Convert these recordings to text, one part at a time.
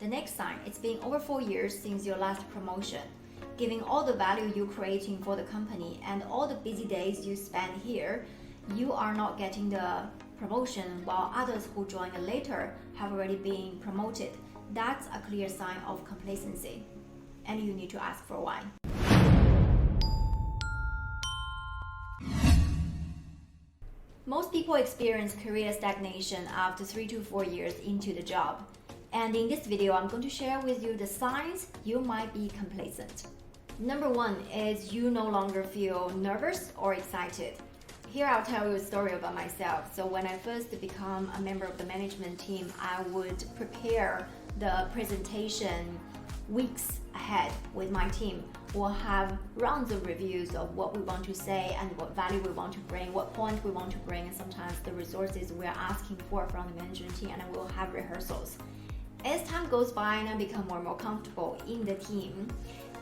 next sign, it's been over 4 years since your last promotion. Given all the value you're creating for the company and all the busy days you spend here, you are not getting the promotion while others who joined later have already been promoted. That's a clear sign of complacency, and you need to ask for why. Most people experience career stagnation after 3 to 4 years into the job. And in this video, I'm going to share with you the signs you might be complacent. Number 1 is you no longer feel nervous or excited. Here I'll tell you a story about myself. So when I first become a member of the management team, I would prepare the presentation weeks ahead with my team. We'll have rounds of reviews of what we want to say and what value we want to bring, what point we want to bring, and sometimes the resources we're asking for from the management team, and we'll have rehearsals. As time goes by and I become more and more comfortable in the team,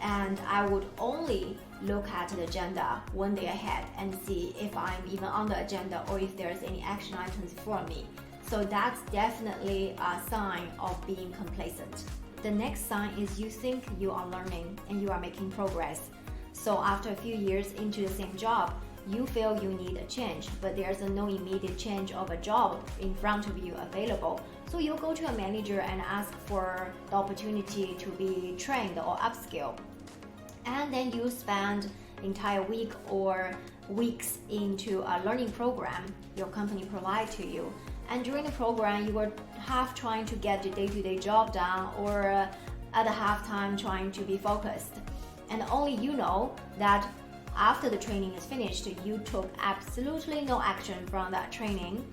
and I would only look at the agenda one day ahead and see if I'm even on the agenda or if there's any action items for me. So that's definitely a sign of being complacent. The next sign is you think you are learning and you are making progress. So after a few years into the same job, you feel you need a change, but there's no immediate change of a job in front of you available. So you go to a manager and ask for the opportunity to be trained or upskill. And then you spend the entire week or weeks into a learning program your company provides to you. And during the program, you were half trying to get the day-to-day job done or at the half time trying to be focused. And only you know that after the training is finished, you took absolutely no action from that training.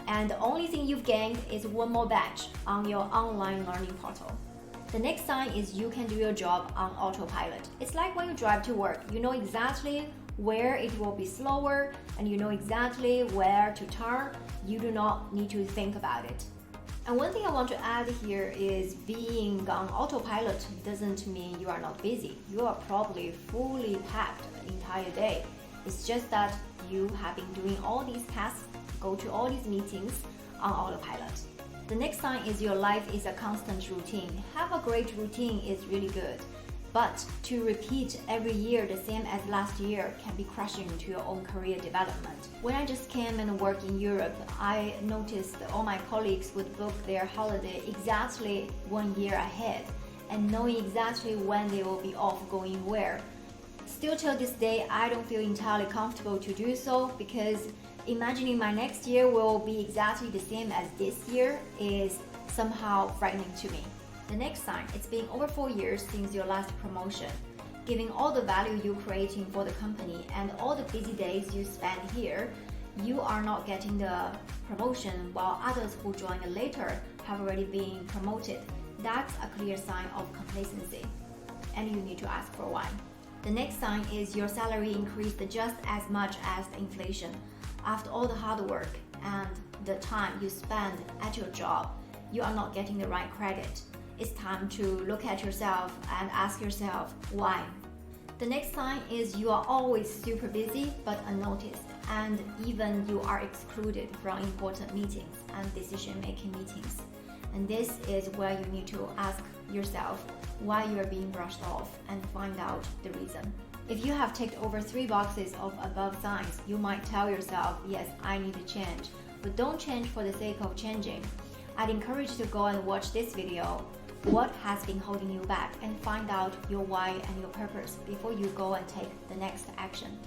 And the only thing you've gained is one more badge on your online learning portal. The next sign is you can do your job on autopilot. It's like when you drive to work, you know exactly where it will be slower and you know exactly where to turn. You do not need to think about it. And one thing I want to add here is being on autopilot doesn't mean you are not busy. You are probably fully packed the entire day. It's just that you have been doing all these tasks, go to all these meetings on autopilot. The next sign is your life is a constant routine. Have a great routine is really good, but to repeat every year the same as last year can be crushing to your own career development. When I just came and worked in Europe, I noticed all my colleagues would book their holiday exactly 1 year ahead and knowing exactly when they will be off going where. Still till this day, I don't feel entirely comfortable to do so because imagining my next year will be exactly the same as this year is somehow frightening to me. The next sign, it's been over 4 years since your last promotion. Given all the value you're creating for the company and all the busy days you spend here, you are not getting the promotion while others who joined later have already been promoted. That's a clear sign of complacency, and you need to ask for why. The next sign is your salary increased just as much as the inflation. After all the hard work and the time you spend at your job, you are not getting the right credit. It's time to look at yourself and ask yourself why. The next sign is you are always super busy but unnoticed, and even you are excluded from important meetings and decision-making meetings. And this is where you need to ask yourself why you are being brushed off and find out the reason. If you have ticked over 3 boxes of above signs, you might tell yourself, yes, I need to change, but don't change for the sake of changing. I'd encourage you to go and watch this video, what has been holding you back, and find out your why and your purpose before you go and take the next action.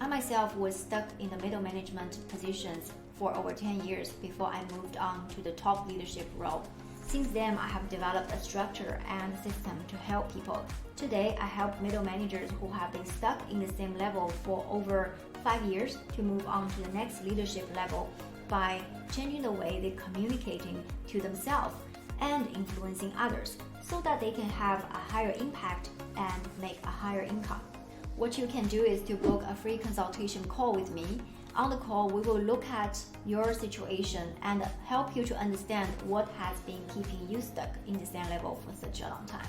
I myself was stuck in the middle management positions for over 10 years before I moved on to the top leadership role. Since then, I have developed a structure and system to help people. Today, I help middle managers who have been stuck in the same level for over 5 years to move on to the next leadership level by changing the way they're communicating to themselves and influencing others so that they can have a higher impact and make a higher income. What you can do is to book a free consultation call with me. On the call, we will look at your situation and help you to understand what has been keeping you stuck in the same level for such a long time.